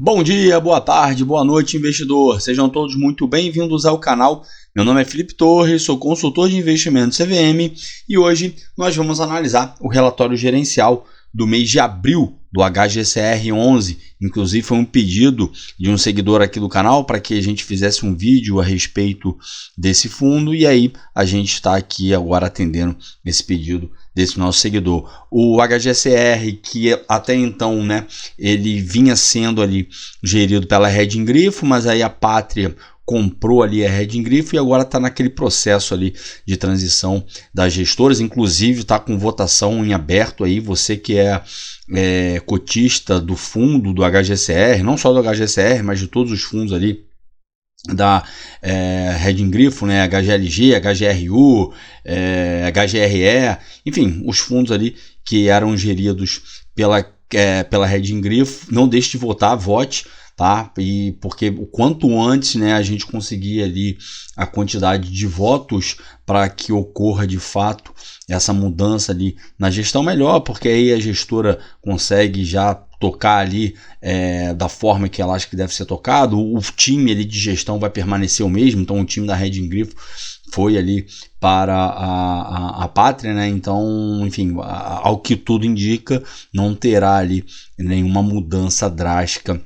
Bom dia, boa tarde, boa noite, investidor. Sejam todos muito bem-vindos ao canal. Meu nome é Felipe Torres, sou consultor de investimentos CVM e hoje nós vamos analisar o relatório gerencial do mês de abril do HGCR11. Inclusive foi um pedido de um seguidor aqui do canal para que a gente fizesse um vídeo a respeito desse fundo e aí a gente está aqui agora atendendo esse pedido desse nosso seguidor. O HGCR, que até então, né, ele vinha sendo ali gerido pela Reding Grifo, mas aí a Pátria comprou ali a Reding Grifo e agora está naquele processo ali de transição das gestoras, inclusive está com votação em aberto aí, você que é cotista do fundo do HGCR, não só do HGCR, mas de todos os fundos ali da Reding Grifo, né, HGLG, HGRU, HGRE, enfim, os fundos ali que eram geridos pela Reding Grifo, não deixe de votar, vote, tá? E porque o quanto antes, né, a gente conseguir ali a quantidade de votos para que ocorra de fato essa mudança ali na gestão, melhor, porque aí a gestora consegue já tocar ali da forma que ela acha que deve ser tocado, o time ali de gestão vai permanecer o mesmo, então o time da Reding Grifo foi ali para a Pátria, né? Então, enfim, ao que tudo indica, não terá ali nenhuma mudança drástica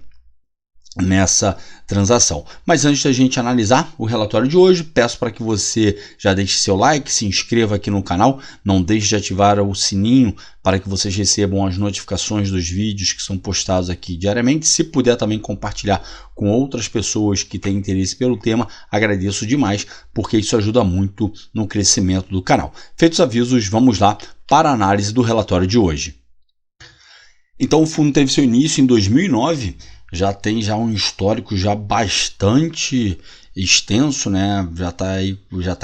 nessa transação. Mas antes da gente analisar o relatório de hoje, peço para que você já deixe seu like, se inscreva aqui no canal, não deixe de ativar o sininho para que vocês recebam as notificações dos vídeos que são postados aqui diariamente. Se puder também compartilhar com outras pessoas que têm interesse pelo tema, agradeço demais, porque isso ajuda muito no crescimento do canal. Feitos os avisos, vamos lá para a análise do relatório de hoje. Então o fundo teve seu início em 2009, já tem um histórico já bastante extenso, né? Já está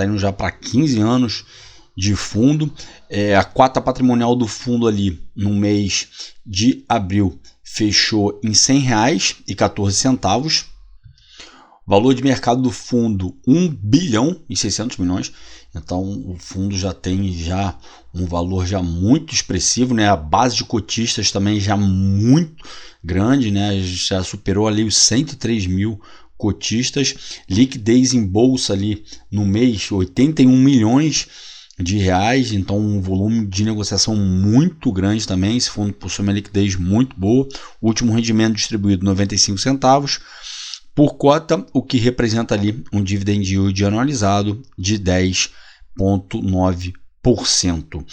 indo já para 15 anos de fundo. A cota patrimonial do fundo ali no mês de abril fechou em R$ 100,14. Valor de mercado do fundo 1 bilhão e 600 milhões. Então o fundo já tem um valor já muito expressivo, né? A base de cotistas também já muito grande, né? Já superou ali os 103 mil cotistas. Liquidez em bolsa ali no mês 81 milhões de reais, então um volume de negociação muito grande também. Esse fundo possui uma liquidez muito boa. O último rendimento distribuído 95 centavos por cota, o que representa ali um dividend yield anualizado de 10,9%.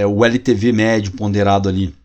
O LTV médio ponderado ali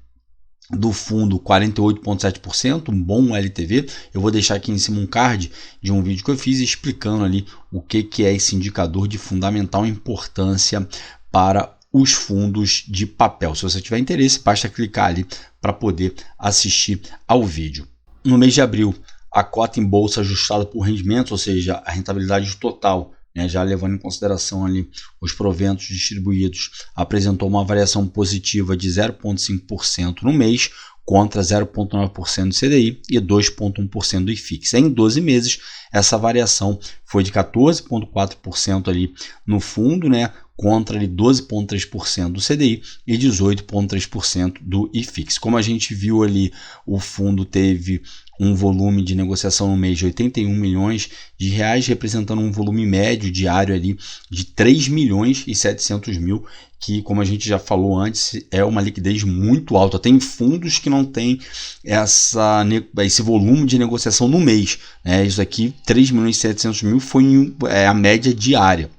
do fundo 48,7%, um bom LTV. Eu vou deixar aqui em cima um card de um vídeo que eu fiz explicando ali o que é esse indicador de fundamental importância para os fundos de papel. Se você tiver interesse, basta clicar ali para poder assistir ao vídeo. No mês de abril, a cota em bolsa ajustada por rendimentos, ou seja, a rentabilidade total, né, já levando em consideração ali os proventos distribuídos, apresentou uma variação positiva de 0,5% no mês, contra 0,9% do CDI e 2,1% do IFIX. Em 12 meses, essa variação foi de 14,4% ali no fundo, né, contra ali 12,3% do CDI e 18,3% do IFIX. Como a gente viu ali, o fundo teve um volume de negociação no mês de 81 milhões de reais, representando um volume médio diário ali de 3 milhões e 700 mil, que, como a gente já falou antes, é uma liquidez muito alta. Tem fundos que não tem esse volume de negociação no mês, né? Isso aqui, 3 milhões e 700 mil foi a média diária.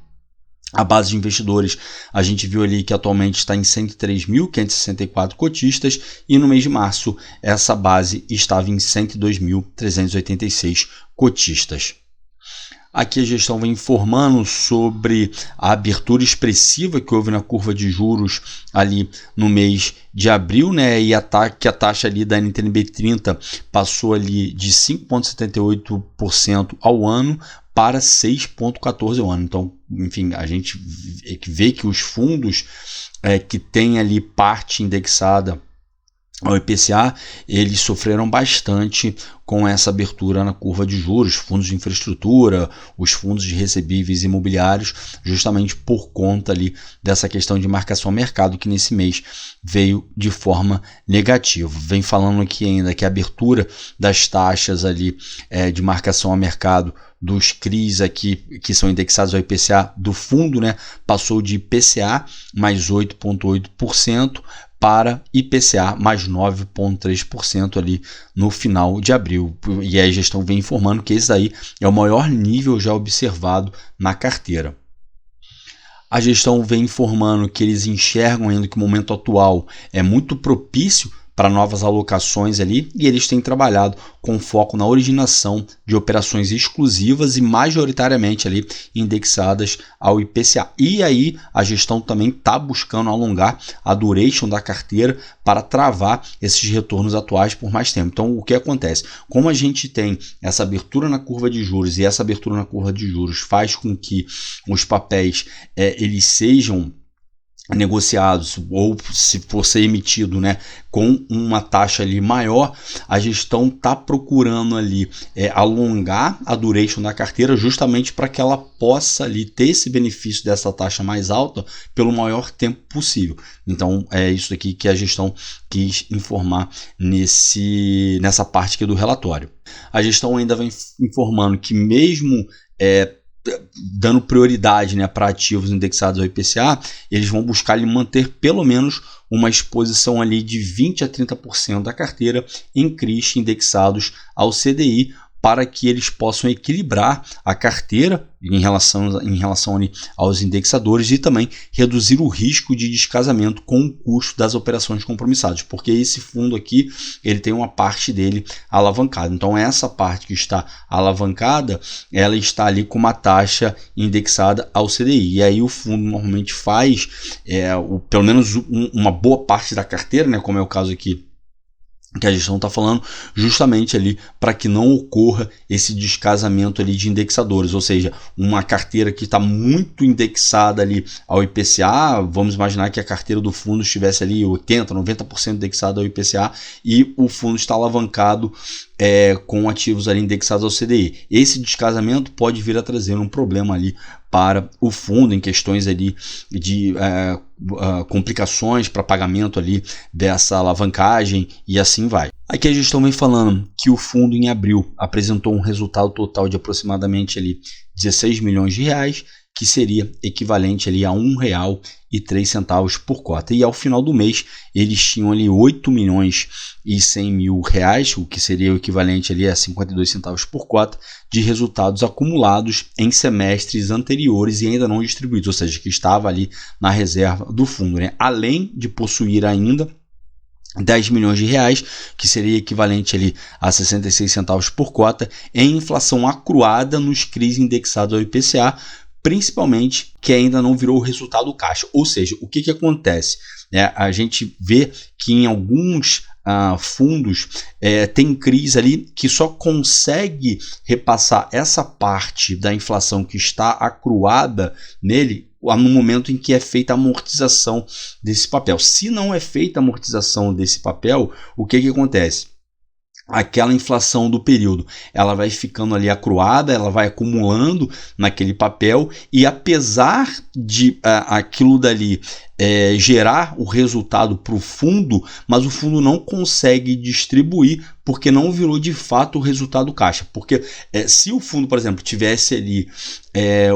A base de investidores, a gente viu ali que atualmente está em 103.564 cotistas e no mês de março essa base estava em 102.386 cotistas. Aqui a gestão vem informando sobre a abertura expressiva que houve na curva de juros ali no mês de abril, né? E que a taxa ali da NTNB30 passou ali de 5,78% ao ano para 6,14% ao ano. Então, enfim, a gente vê que os fundos que têm ali parte indexada ao IPCA, eles sofreram bastante com essa abertura na curva de juros, fundos de infraestrutura, os fundos de recebíveis imobiliários, justamente por conta ali dessa questão de marcação a mercado que nesse mês veio de forma negativa. Vem falando aqui ainda que a abertura das taxas ali de marcação a mercado dos CRIs aqui, que são indexados ao IPCA do fundo, né, passou de IPCA mais 8,8% para IPCA mais 9,3% ali no final de abril. E aí a gestão vem informando que esse aí é o maior nível já observado na carteira. A gestão vem informando que eles enxergam ainda que o momento atual é muito propício para novas alocações ali, e eles têm trabalhado com foco na originação de operações exclusivas e majoritariamente ali indexadas ao IPCA. E aí a gestão também está buscando alongar a duration da carteira para travar esses retornos atuais por mais tempo. Então o que acontece? Como a gente tem essa abertura na curva de juros, e essa abertura na curva de juros faz com que os papéis eles sejam negociados, ou se for ser emitido, né, com uma taxa ali maior, a gestão está procurando ali alongar a duration da carteira justamente para que ela possa ali ter esse benefício dessa taxa mais alta pelo maior tempo possível. Então é isso aqui que a gestão quis informar nessa parte aqui do relatório. A gestão ainda vem informando que mesmo dando prioridade, né, para ativos indexados ao IPCA, eles vão buscar ali manter pelo menos uma exposição ali de 20 a 30% da carteira em CRIs indexados ao CDI, para que eles possam equilibrar a carteira em relação ali aos indexadores e também reduzir o risco de descasamento com o custo das operações compromissadas, porque esse fundo aqui ele tem uma parte dele alavancada. Então essa parte que está alavancada, ela está ali com uma taxa indexada ao CDI, e aí o fundo normalmente faz pelo menos uma boa parte da carteira, né, como é o caso aqui que a gestão está falando, justamente ali para que não ocorra esse descasamento ali de indexadores, ou seja, uma carteira que está muito indexada ali ao IPCA, vamos imaginar que a carteira do fundo estivesse ali 80%, 90% indexada ao IPCA e o fundo está alavancado com ativos ali indexados ao CDI. Esse descasamento pode vir a trazer um problema ali para o fundo em questões ali de complicações para pagamento ali dessa alavancagem e assim vai. Aqui a gestão vem falando que o fundo em abril apresentou um resultado total de aproximadamente ali 16 milhões de reais, que seria equivalente ali a R$ 1,03 por cota. E ao final do mês eles tinham ali 8 milhões e 100 mil reais, o que seria o equivalente ali a 52 centavos por cota, de resultados acumulados em semestres anteriores e ainda não distribuídos, ou seja, que estava ali na reserva do fundo, né? Além de possuir ainda 10 milhões de reais, que seria equivalente ali a 66 centavos por cota, em inflação acruada nos CRIs indexados ao IPCA, principalmente que ainda não virou o resultado caixa. Ou seja, o que acontece? A gente vê que em alguns fundos tem CRIs ali que só consegue repassar essa parte da inflação que está acruada nele no momento em que é feita a amortização desse papel. Se não é feita a amortização desse papel, o que acontece? Aquela inflação do período, ela vai ficando ali acruada, ela vai acumulando naquele papel, e apesar de aquilo dali gerar o resultado para o fundo, mas o fundo não consegue distribuir porque não virou de fato o resultado caixa. Porque se o fundo, por exemplo, tivesse ali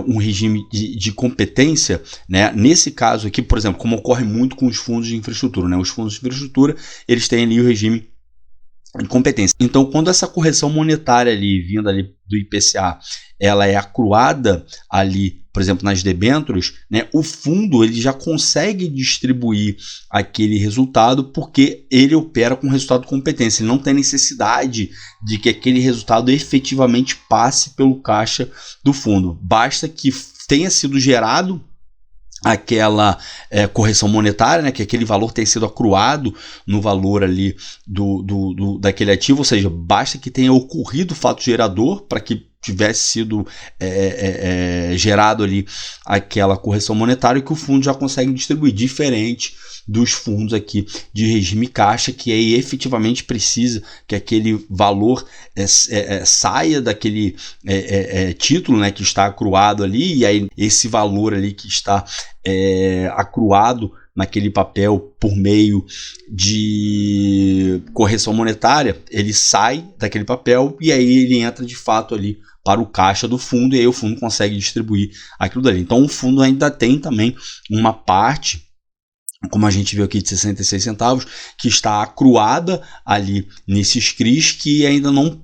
um regime de competência, né, nesse caso aqui, por exemplo, como ocorre muito com os fundos de infraestrutura, né, os fundos de infraestrutura eles têm ali o regime de competência. Então, quando essa correção monetária ali, vinda ali do IPCA, ela é acruada ali, por exemplo, nas debêntures, né, o fundo ele já consegue distribuir aquele resultado porque ele opera com resultado de competência. Ele não tem necessidade de que aquele resultado efetivamente passe pelo caixa do fundo. Basta que tenha sido gerado aquela correção monetária, né, que aquele valor tenha sido acruado no valor ali daquele ativo, ou seja, basta que tenha ocorrido o fato gerador para que tivesse sido gerado ali aquela correção monetária, que o fundo já consegue distribuir, diferente dos fundos aqui de regime caixa, que aí efetivamente precisa que aquele valor saia daquele título, né, que está acruado ali, e aí esse valor ali que está acruado naquele papel por meio de correção monetária, ele sai daquele papel e aí ele entra de fato ali para o caixa do fundo, e aí o fundo consegue distribuir aquilo dali. Então o fundo ainda tem também uma parte, como a gente viu aqui, de 66 centavos, que está acruada ali nesses CRIs, que ainda não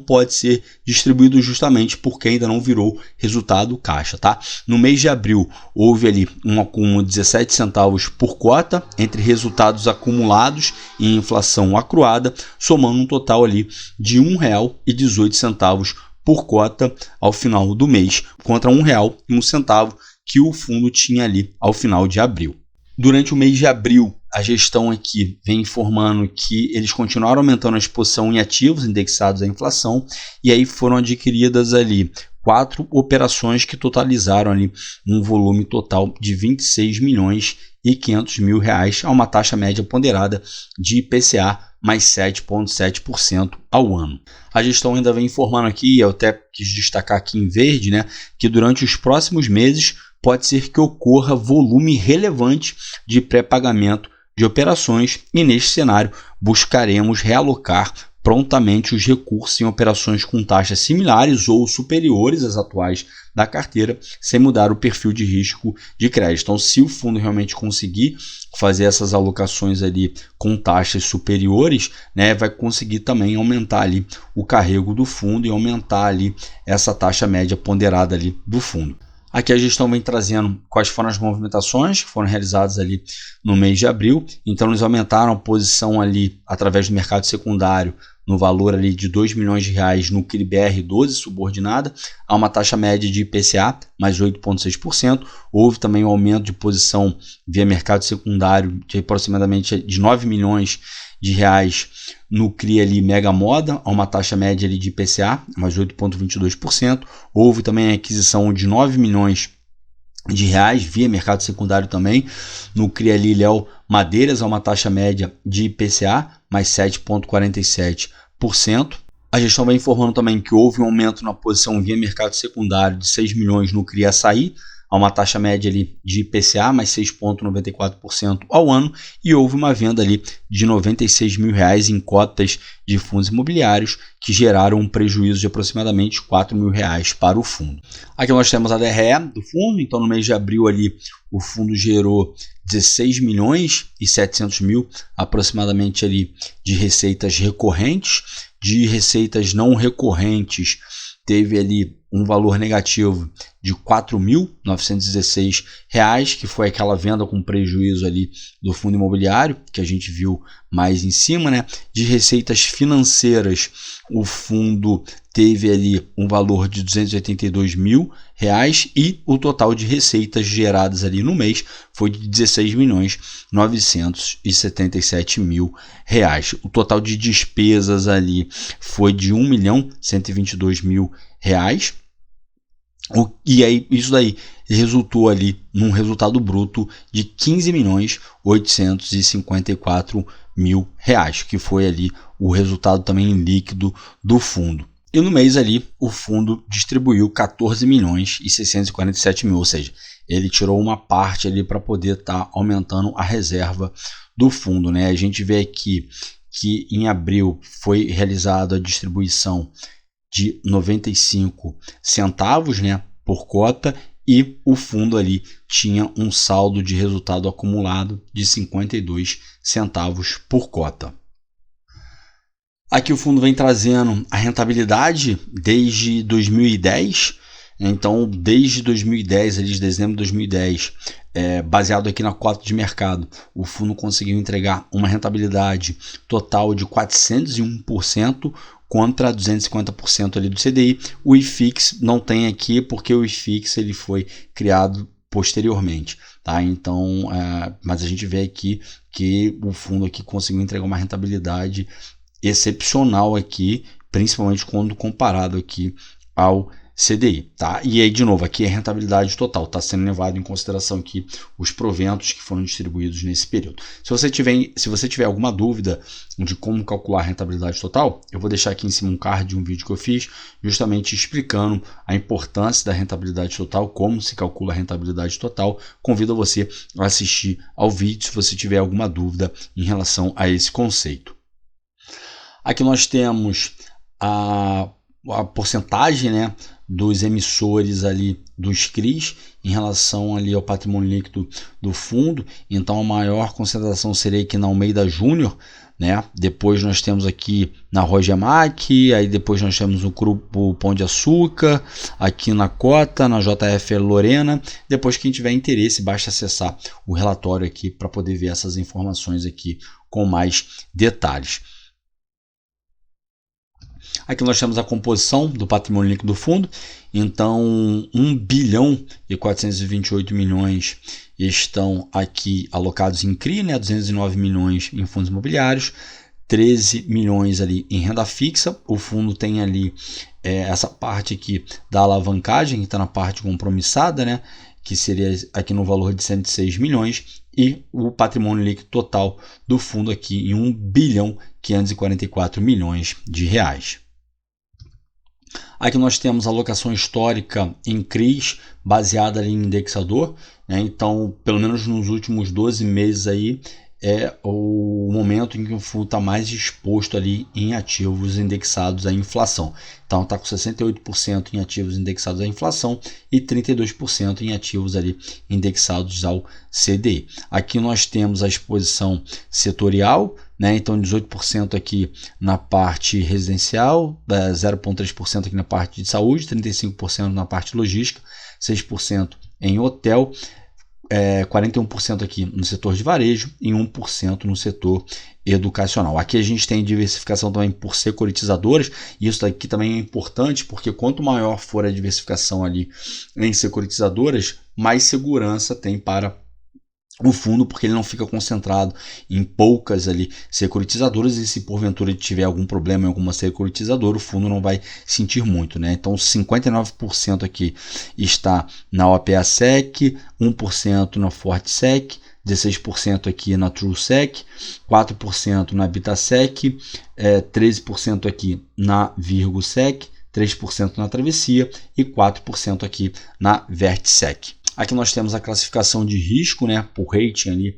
pode ser distribuído, justamente porque ainda não virou resultado caixa, tá? No mês de abril houve ali um acúmulo de 17 centavos por cota entre resultados acumulados e inflação acruada, somando um total ali de R$ 1,18 por cota ao final do mês, contra R$ 1,01 que o fundo tinha ali ao final de abril. Durante o mês de abril, a gestão aqui vem informando que eles continuaram aumentando a exposição em ativos indexados à inflação, e aí foram adquiridas ali 4 operações que totalizaram ali um volume total de R$ 26.500.000 a uma taxa média ponderada de IPCA mais 7,7% ao ano. A gestão ainda vem informando aqui, eu até quis destacar aqui em verde, né, que durante os próximos meses pode ser que ocorra volume relevante de pré-pagamento de operações, e neste cenário buscaremos realocar prontamente os recursos em operações com taxas similares ou superiores às atuais da carteira, sem mudar o perfil de risco de crédito. Então, se o fundo realmente conseguir fazer essas alocações ali com taxas superiores, né, vai conseguir também aumentar ali o carrego do fundo e aumentar ali essa taxa média ponderada ali do fundo. Aqui a gestão vem trazendo quais foram as movimentações que foram realizadas ali no mês de abril. Então eles aumentaram a posição ali através do mercado secundário no valor ali de R$ 2 milhões no CRI-BR 12 subordinada, a uma taxa média de IPCA mais 8,6%. Houve também um aumento de posição via mercado secundário de aproximadamente de R$ 9 milhões no CRI ali Mega Moda, a uma taxa média ali de IPCA, mais 8,22%. Houve também a aquisição de R$ 9 milhões via mercado secundário também, no CRI ali Léo Madeiras, a uma taxa média de IPCA, mais 7,47%. A gestão vem informando também que houve um aumento na posição via mercado secundário de 6 milhões no CRI Açaí, a uma taxa média ali de IPCA, mais 6,94% ao ano, e houve uma venda ali de R$ 96 mil em cotas de fundos imobiliários, que geraram um prejuízo de aproximadamente R$ 4 mil para o fundo. Aqui nós temos a DRE do fundo. Então no mês de abril ali o fundo gerou 16 milhões e 700 mil aproximadamente ali de receitas recorrentes. De receitas não recorrentes teve ali um valor negativo de R$ 4.916, que foi aquela venda com prejuízo ali do fundo imobiliário, que a gente viu mais em cima, né? De receitas financeiras, o fundo teve ali um valor de R$ 282 mil, e o total de receitas geradas ali no mês foi de R$ 16.977.000. O total de despesas ali foi de R$ 1.122.000. E aí, isso daí resultou ali num resultado bruto de R$ 15.854.000, que foi ali o resultado também líquido do fundo. E no mês ali o fundo distribuiu 14.647.000, ou seja, ele tirou uma parte ali para poder estar aumentando a reserva do fundo, né? A gente vê aqui que em abril foi realizada a distribuição de 95 centavos, né, por cota, e o fundo ali tinha um saldo de resultado acumulado de 52 centavos por cota. Aqui o fundo vem trazendo a rentabilidade desde 2010. Então, desde 2010, ali de dezembro de 2010, baseado aqui na cota de mercado, o fundo conseguiu entregar uma rentabilidade total de 401%, contra 250% ali do CDI. O IFIX não tem aqui, porque o IFIX ele foi criado posteriormente, tá? Então, mas a gente vê aqui que o fundo aqui conseguiu entregar uma rentabilidade excepcional aqui, principalmente quando comparado aqui ao CDI, tá? E aí, de novo, aqui é rentabilidade total, está sendo levado em consideração aqui os proventos que foram distribuídos nesse período. Se você tiver alguma dúvida de como calcular a rentabilidade total, eu vou deixar aqui em cima um card de um vídeo que eu fiz, justamente explicando a importância da rentabilidade total, como se calcula a rentabilidade total. Convido você a assistir ao vídeo se você tiver alguma dúvida em relação a esse conceito. Aqui nós temos a porcentagem, né, dos emissores ali dos CRIs em relação ali ao patrimônio líquido do fundo. Então a maior concentração seria aqui na Almeida Júnior, né? Depois nós temos aqui na Rogemac, aí depois nós temos o Grupo Pão de Açúcar, aqui na Cota, na JF Lorena. Depois, quem tiver interesse, basta acessar o relatório aqui para poder ver essas informações aqui com mais detalhes. Aqui nós temos a composição do patrimônio líquido do fundo. Então, 1 bilhão e 428 milhões estão aqui alocados em CRI, né? 209 milhões em fundos imobiliários, 13 milhões ali em renda fixa. O fundo tem ali essa parte aqui da alavancagem, que está na parte compromissada, né? Que seria aqui no valor de 106 milhões, e o patrimônio líquido total do fundo aqui em 1 bilhão 544 milhões de reais. Aqui nós temos a alocação histórica em CRIs baseada ali em indexador, né? Então, pelo menos nos últimos 12 meses aí, é o momento em que o fundo está mais exposto ali em ativos indexados à inflação. Então está com 68% em ativos indexados à inflação e 32% em ativos ali indexados ao CDI. Aqui nós temos a exposição setorial, né? Então 18% aqui na parte residencial, 0,3% aqui na parte de saúde, 35% na parte logística, 6% em hotel, 41% aqui no setor de varejo e 1% no setor educacional. Aqui a gente tem diversificação também por securitizadoras, e isso daqui também é importante, porque quanto maior for a diversificação ali em securitizadoras, mais segurança tem para o fundo, porque ele não fica concentrado em poucas ali securitizadoras, e se porventura ele tiver algum problema em alguma securitizadora, o fundo não vai sentir muito, né? Então 59% aqui está na OPA-SEC, 1% na ForteSec, 16% aqui na TrueSec, 4% na BitaSec, 13% aqui na VirgoSec, 3% na Travessia e 4% aqui na VertSec. Aqui nós temos a classificação de risco, né, por rating ali,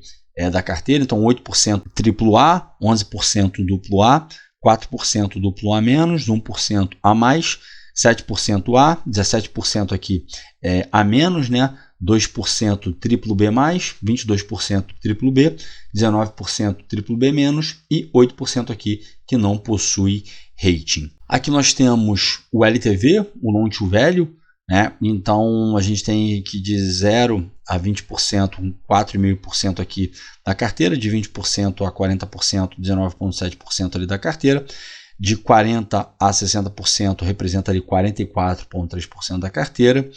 da carteira. Então 8% AAA, 11% AA, 4% AA-, 1% A+, 7% A, 17% aqui A-, né, 2% BBB+, 22% BBB, 19% BBB- e 8% aqui que não possui rating. Aqui nós temos o LTV, o Loan to Value, né? Então a gente tem aqui de 0 a 20%, 4,5% aqui da carteira, de 20% a 40%, 19,7% ali da carteira, de 40% a 60% representa ali 44,3% da carteira,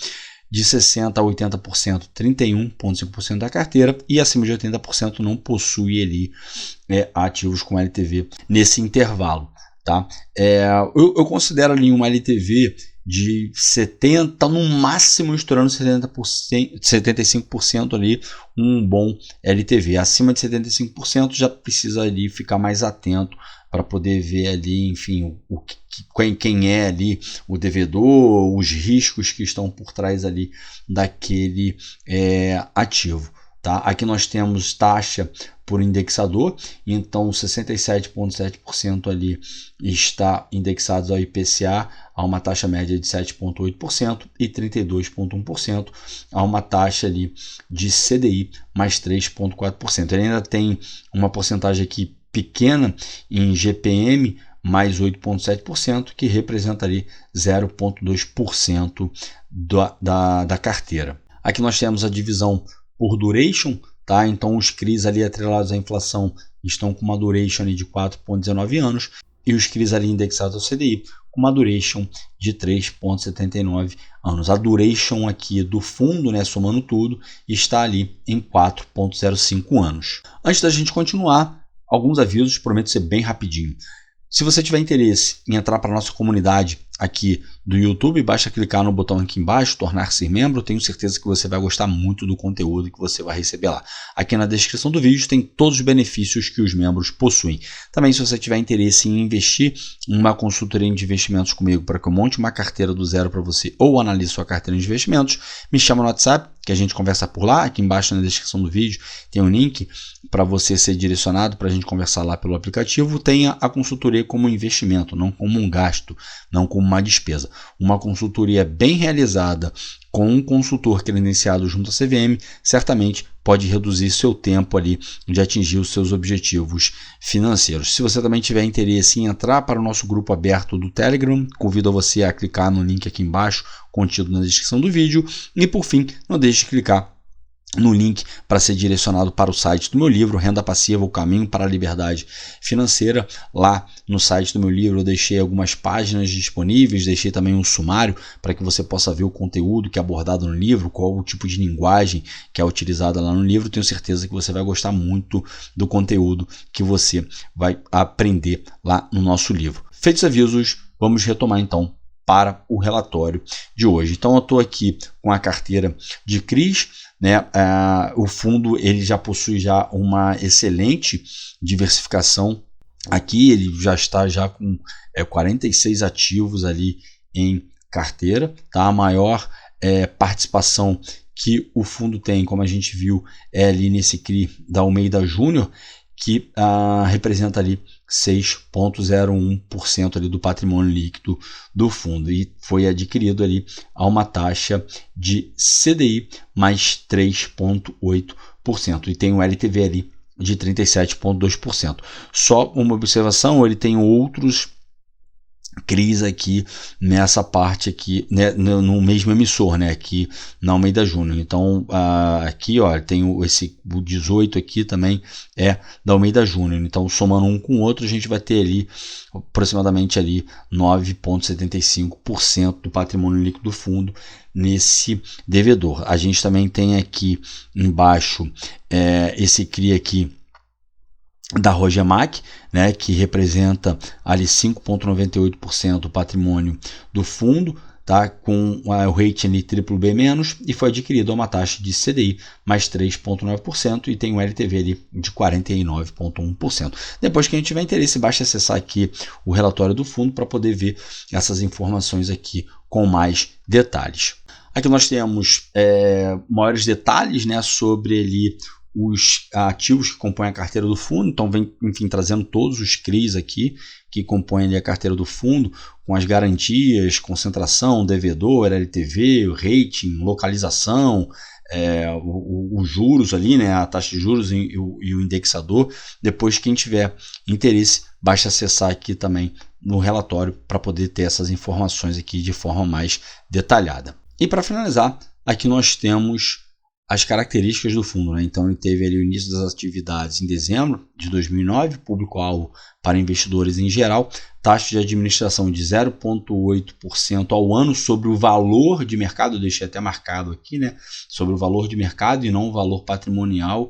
de 60% a 80%, 31,5% da carteira, e acima de 80% não possui ali ativos com LTV nesse intervalo, tá? Eu considero ali uma LTV de 70%, no máximo estourando 70%, 75% ali, um bom LTV. Acima de 75% já precisa ali ficar mais atento para poder ver ali, enfim, quem é ali o devedor, os riscos que estão por trás ali daquele ativo. Tá? Aqui nós temos taxa por indexador, então 67,7% ali está indexados ao IPCA, a uma taxa média de 7,8%, e 32,1% a uma taxa ali de CDI mais 3,4%. Ele ainda tem uma porcentagem aqui pequena em GPM mais 8,7%, que representa ali 0,2% da carteira. Aqui nós temos a divisão por duration, tá? Então os CRIs ali atrelados à inflação estão com uma duration ali de 4,19 anos, e os CRIs ali indexados ao CDI com uma duration de 3,79 anos. A duration aqui do fundo, né, somando tudo, está ali em 4,05 anos. Antes da gente continuar, alguns avisos, prometo ser bem rapidinho. Se você tiver interesse em entrar para a nossa comunidade aqui do YouTube, basta clicar no botão aqui embaixo, tornar-se membro. Tenho certeza que você vai gostar muito do conteúdo que você vai receber lá. Aqui na descrição do vídeo tem todos os benefícios que os membros possuem. Também, se você tiver interesse em investir em uma consultoria de investimentos comigo para que eu monte uma carteira do zero para você ou analise sua carteira de investimentos, me chama no WhatsApp, que a gente conversa por lá. Aqui embaixo na descrição do vídeo tem um link para você ser direcionado para a gente conversar lá pelo aplicativo. Tenha a consultoria como investimento, não como um gasto, não como uma despesa. Uma consultoria bem realizada com um consultor credenciado junto à CVM certamente pode reduzir seu tempo ali de atingir os seus objetivos financeiros. Se você também tiver interesse em entrar para o nosso grupo aberto do Telegram, convido você a clicar no link aqui embaixo, contido na descrição do vídeo. E por fim, não deixe de clicar no link para ser direcionado para o site do meu livro, Renda Passiva, o Caminho para a Liberdade Financeira. Lá no site do meu livro eu deixei algumas páginas disponíveis, deixei também um sumário para que você possa ver o conteúdo que é abordado no livro, qual o tipo de linguagem que é utilizada lá no livro. Tenho certeza que você vai gostar muito do conteúdo que você vai aprender lá no nosso livro. Feitos os avisos, vamos retomar então para o relatório de hoje. Então eu estou aqui com a carteira de CRIs, né? O fundo ele já possui já uma excelente diversificação. Aqui ele já está já com 46 ativos ali em carteira, tá? A maior participação que o fundo tem, como a gente viu, é ali nesse CRI da Almeida Júnior, que representa ali 6,01% ali do patrimônio líquido do fundo e foi adquirido ali a uma taxa de CDI mais 3,8% e tem um LTV ali de 37,2%. Só uma observação, ele tem outros CRIs aqui nessa parte aqui, né, no mesmo emissor, né, aqui na Almeida Júnior. Então aqui ó, tem o 18 aqui também é da Almeida Júnior. Então somando um com o outro a gente vai ter ali aproximadamente ali 9,75% do patrimônio líquido do fundo nesse devedor. A gente também tem aqui embaixo esse CRI aqui da Rogemac, né, que representa ali 5,98% do patrimônio do fundo, tá, com o rating ali BBB- e foi adquirido a uma taxa de CDI mais 3,9% e tem um LTV ali de 49,1%. Depois que a gente tiver interesse, basta acessar aqui o relatório do fundo para poder ver essas informações aqui com mais detalhes. Aqui nós temos maiores detalhes, né, sobre ali os ativos que compõem a carteira do fundo. Então vem, enfim, trazendo todos os CRIs aqui que compõem ali a carteira do fundo, com as garantias, concentração, devedor, LTV, o rating, localização, os juros ali, né, a taxa de juros e o indexador. Depois, quem tiver interesse, basta acessar aqui também no relatório para poder ter essas informações aqui de forma mais detalhada. E para finalizar, aqui nós temos as características do fundo, né? Então ele teve ali o início das atividades em dezembro de 2009, público-alvo para investidores em geral, taxa de administração de 0,8% ao ano sobre o valor de mercado, eu deixei até marcado aqui, né? Sobre o valor de mercado e não o valor patrimonial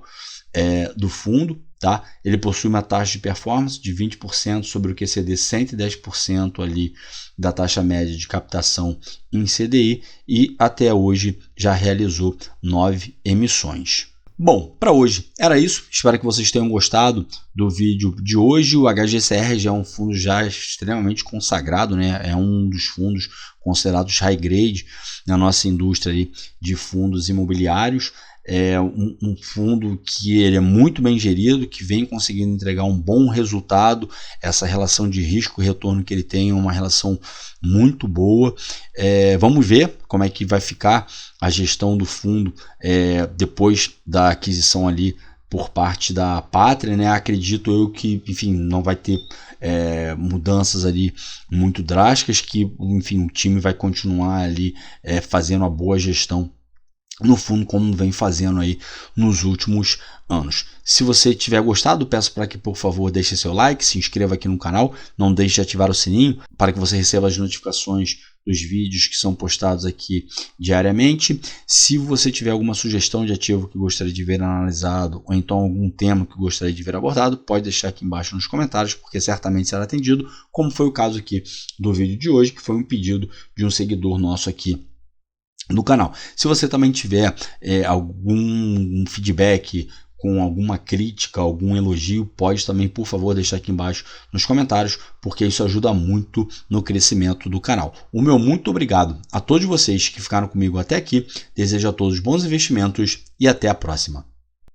do fundo. Tá? Ele possui uma taxa de performance de 20% sobre o QCD, 110% ali da taxa média de captação em CDI e até hoje já realizou 9 emissões. Bom, para hoje era isso. Espero que vocês tenham gostado do vídeo de hoje. O HGCR já é um fundo já extremamente consagrado, né? É um dos fundos considerados high grade na nossa indústria ali de fundos imobiliários. É um fundo que ele é muito bem gerido, que vem conseguindo entregar um bom resultado. Essa relação de risco e retorno que ele tem é uma relação muito boa. Vamos ver como é que vai ficar a gestão do fundo depois da aquisição ali por parte da Pátria, né? Acredito eu que, enfim, não vai ter mudanças ali muito drásticas, que, enfim, o time vai continuar ali fazendo a boa gestão no fundo, como vem fazendo aí nos últimos anos. Se você tiver gostado, peço para que, por favor, deixe seu like, se inscreva aqui no canal, não deixe de ativar o sininho para que você receba as notificações dos vídeos que são postados aqui diariamente. Se você tiver alguma sugestão de ativo que gostaria de ver analisado, ou então algum tema que gostaria de ver abordado, pode deixar aqui embaixo nos comentários, porque certamente será atendido, como foi o caso aqui do vídeo de hoje, que foi um pedido de um seguidor nosso aqui no canal. Se você também tiver algum feedback, com alguma crítica, algum elogio, pode também, por favor, deixar aqui embaixo nos comentários, porque isso ajuda muito no crescimento do canal. O meu muito obrigado a todos vocês que ficaram comigo até aqui. Desejo a todos bons investimentos e até a próxima.